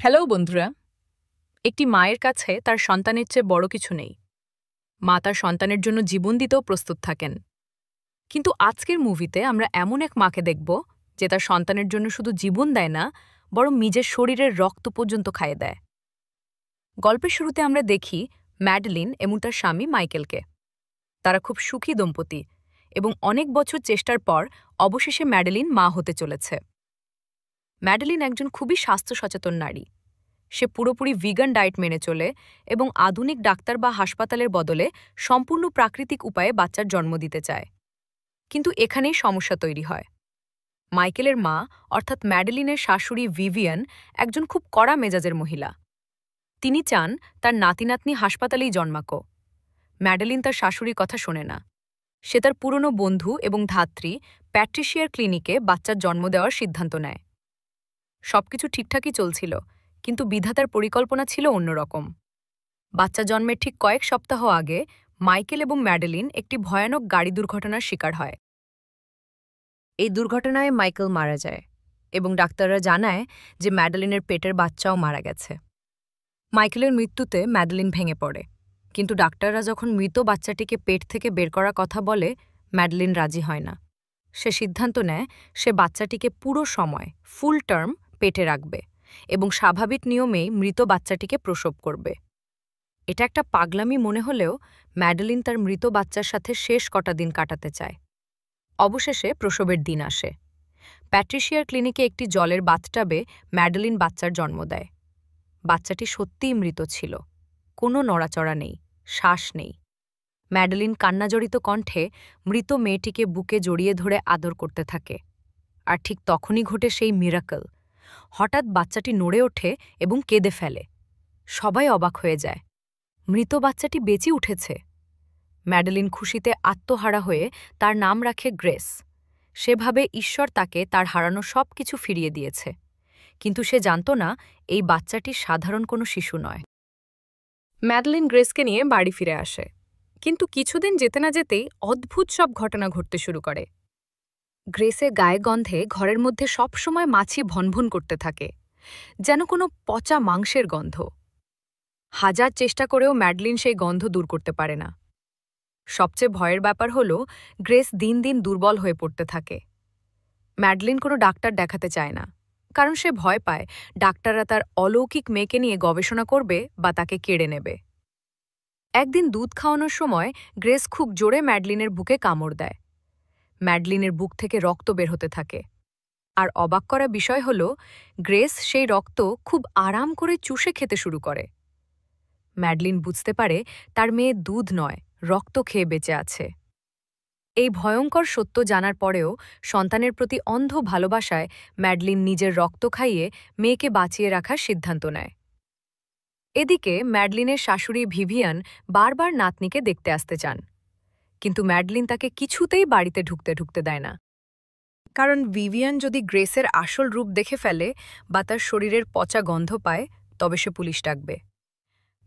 Hello বন্ধুরা। একটি মায়ের কাছে তার সন্তানের চেয়ে বড় কিছু নেই। মা তার সন্তানের জন্য জীবন দিতেও প্রস্তুত থাকেন। কিন্তু আজকের মুভিতে আমরা এমন এক মাকে দেখব যে তার সন্তানের জন্য শুধু জীবন দেয় না, বরং নিজের শরীরের রক্ত পর্যন্ত খাইয়ে দেয়। গল্পের শুরুতে আমরা দেখি ম্যাডেলিন এবং তার স্বামী মাইকেলকে। তারা খুব সুখী দম্পতি এবং অনেক বছর চেষ্টার পর অবশেষে ম্যাডেলিন মা হতে চলেছে। ম্যাডেলিন একজন খুবই স্বাস্থ্য সচেতন নারী। সে পুরোপুরি ভিগান ডায়েট মেনে চলে এবং আধুনিক ডাক্তার বা হাসপাতালের বদলে সম্পূর্ণ প্রাকৃতিক উপায়ে বাচ্চার জন্ম দিতে চায়। কিন্তু এখানেই সমস্যা তৈরি হয়। মাইকেলের মা অর্থাৎ ম্যাডেলিনের শাশুড়ি ভিভিয়ান একজন খুব কড়া মেজাজের মহিলা। তিনি চান তার নাতি-নাতনি হাসপাতালেই জন্মাক। ম্যাডেলিন তার শাশুড়ির কথা শোনে না। সে তার পুরনো বন্ধু এবং ধাত্রী প্যাট্রিশিয়ার ক্লিনিকে বাচ্চার জন্ম দেওয়ার সিদ্ধান্ত নেয়। সবকিছু ঠিকঠাকই চলছিল, কিন্তু বিধাতার পরিকল্পনা ছিল অন্যরকম। বাচ্চা জন্মের ঠিক কয়েক সপ্তাহ আগে মাইকেল এবং ম্যাডেলিন একটি ভয়ানক গাড়ি দুর্ঘটনার শিকার হয়। এই দুর্ঘটনায় মাইকেল মারা যায় এবং ডাক্তাররা জানায় যে ম্যাডেলিনের পেটের বাচ্চাও মারা গেছে। মাইকেলের মৃত্যুতে ম্যাডেলিন ভেঙে পড়ে, কিন্তু ডাক্তাররা যখন মৃত বাচ্চাটিকে পেট থেকে বের করার কথা বলে, ম্যাডেলিন রাজি হয় না। সে সিদ্ধান্ত নেয় সে বাচ্চাটিকে পুরো সময় ফুল টার্ম পেটে রাখবে এবং স্বাভাবিক নিয়মেই মৃত বাচ্চাটিকে প্রসব করবে। এটা একটা পাগলামি মনে হলেও ম্যাডেলিন তার মৃত বাচ্চার সাথে শেষ কটা দিন কাটাতে চায়। অবশেষে প্রসবের দিন আসে। প্যাট্রিশিয়ার ক্লিনিকে একটি জলের বাথটাবে ম্যাডেলিন বাচ্চার জন্ম দেয়। বাচ্চাটি সত্যিই মৃত ছিল। কোনো নড়াচড়া নেই, শ্বাস নেই। ম্যাডেলিন কান্নাজড়িত কণ্ঠে মৃত মেয়েটিকে বুকে জড়িয়ে ধরে আদর করতে থাকে। আর ঠিক তখনই ঘটে সেই মিরাকল। হঠাৎ বাচ্চাটি নড়ে ওঠে এবং কেঁদে ফেলে। সবাই অবাক হয়ে যায়। মৃত বাচ্চাটি বেঁচে উঠেছে। ম্যাডেলিন খুশিতে আত্মহারা হয়ে তার নাম রাখে গ্রেস। সেভাবে ঈশ্বর তাকে তার হারানো সব কিছু ফিরিয়ে দিয়েছে। কিন্তু সে জানত না এই বাচ্চাটি সাধারণ কোনো শিশু নয়। ম্যাডেলিন গ্রেসকে নিয়ে বাড়ি ফিরে আসে, কিন্তু কিছুদিন যেতে না যেতেই অদ্ভুত সব ঘটনা ঘটতে শুরু করে। গ্রেসের গায়ে গন্ধে ঘরের মধ্যে সবসময় মাছি ভনভন করতে থাকে, যেন কোনো পচা মাংসের গন্ধ। হাজার চেষ্টা করেও ম্যাডেলিন সেই গন্ধ দূর করতে পারে না। সবচেয়ে ভয়ের ব্যাপার হল গ্রেস দিন দিন দুর্বল হয়ে পড়তে থাকে। ম্যাডেলিন কোনো ডাক্তার দেখাতে চায় না, কারণ সে ভয় পায় ডাক্তাররা তার অলৌকিক মেয়েকে নিয়ে গবেষণা করবে বা তাকে কেড়ে নেবে। একদিন দুধ খাওয়ানোর সময় গ্রেস খুব জোরে ম্যাডেলিনের বুকে কামড় দেয়। ম্যাডেলিনের বুক থেকে রক্ত বের হতে থাকে। আর অবাক করা বিষয় হল গ্রেস সেই রক্ত খুব আরাম করে চুষে খেতে শুরু করে। ম্যাডেলিন বুঝতে পারে তার মেয়ে দুধ নয়, রক্ত খেয়ে বেঁচে আছে। এই ভয়ঙ্কর সত্য জানার পরেও সন্তানের প্রতি অন্ধ ভালোবাসায় ম্যাডেলিন নিজের রক্ত খাইয়ে মেয়েকে বাঁচিয়ে রাখার সিদ্ধান্ত নেয়। এদিকে ম্যাডেলিনের শাশুড়ি ভিভিয়ান বারবার নাতনিকে দেখতে আসতে চান, কিন্তু ম্যাডেলিন তাকে কিছুতেই বাড়িতে ঢুকতে দেয় না। কারণ ভিভিয়ান যদি গ্রেসের আসল রূপ দেখে ফেলে বা তার শরীরের পচা গন্ধ পায়, তবে সে পুলিশ ডাকবে।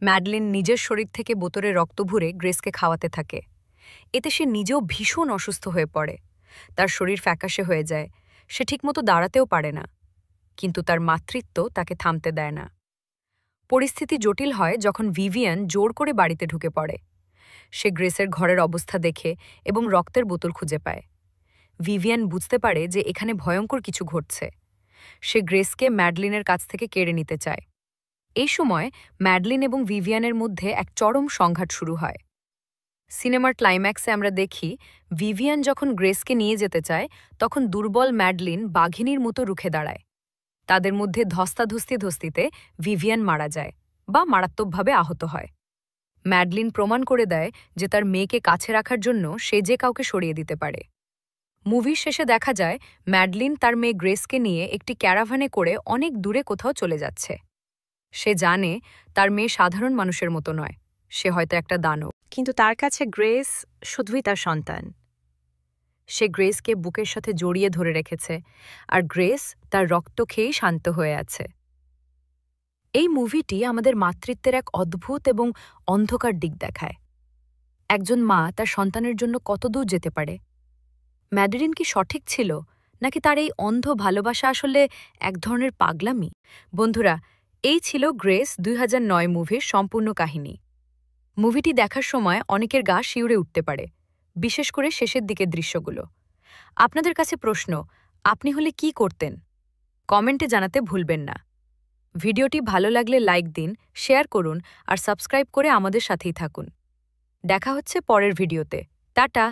ম্যাডেলিন নিজের শরীর থেকে বোতলে রক্ত ভরে গ্রেসকে খাওয়াতে থাকে। এতে সে নিজেও ভীষণ অসুস্থ হয়ে পড়ে। তার শরীর ফ্যাকাশে হয়ে যায়, সে ঠিকমতো দাঁড়াতেও পারে না। কিন্তু তার মাতৃত্ব তাকে থামতে দেয় না। পরিস্থিতি জটিল হয় যখন ভিভিয়ান জোর করে বাড়িতে ঢুকে পড়ে। সে গ্রেসের ঘরের অবস্থা দেখে এবং রক্তের বোতল খুঁজে পায়। ভিভিয়ান বুঝতে পারে যে এখানে ভয়ঙ্কর কিছু ঘটছে। সে গ্রেসকে ম্যাডেলিনের কাছ থেকে কেড়ে নিতে চায়। এই সময় ম্যাডেলিন এবং ভিভিয়ানের মধ্যে এক চরম সংঘাত শুরু হয়। সিনেমার ক্লাইম্যাক্সে আমরা দেখি ভিভিয়ান যখন গ্রেসকে নিয়ে যেতে চায়, তখন দুর্বল ম্যাডেলিন বাঘিনীর মতো রুখে দাঁড়ায়। তাদের মধ্যে ধস্তাধস্তিতে ভিভিয়ান মারা যায় বা মারাত্মকভাবে আহত হয়। ম্যাডেলিন প্রমাণ করে দেয় যে তার মেয়েকে কাছে রাখার জন্য সে যে কাউকে সরিয়ে দিতে পারে। মুভির শেষে দেখা যায় ম্যাডেলিন তার মেয়ে গ্রেসকে নিয়ে একটি ক্যারাভানে করে অনেক দূরে কোথাও চলে যাচ্ছে। সে জানে তার মেয়ে সাধারণ মানুষের মতো নয়, সে হয়তো একটা দানব। কিন্তু তার কাছে গ্রেস শুধুই তার সন্তান। সে গ্রেসকে বুকের সাথে জড়িয়ে ধরে রেখেছে, আর গ্রেস তার রক্ত খেয়েই শান্ত হয়ে আছে। এই মুভিটি আমাদের মাতৃত্বের এক অদ্ভুত এবং অন্ধকার দিক দেখায়। একজন মা তার সন্তানের জন্য কতদূর যেতে পারে। ম্যাডেলিন কি সঠিক ছিল, নাকি তার এই অন্ধ ভালোবাসা আসলে এক ধরনের পাগলামি? বন্ধুরা, এই ছিল গ্রেস 2009 মুভির সম্পূর্ণ কাহিনী। মুভিটি দেখার সময় অনেকের গা শিউরে উঠতে পারে, বিশেষ করে শেষের দিকের দৃশ্যগুলো। আপনাদের কাছে প্রশ্ন, আপনি হলে কি করতেন? কমেন্টে জানাতে ভুলবেন না। ভিডিওটি ভালো লাগলে লাইক দিন, শেয়ার করুন আর সাবস্ক্রাইব করে আমাদের সাথেই থাকুন। দেখা হচ্ছে পরের ভিডিওতে। টাটা।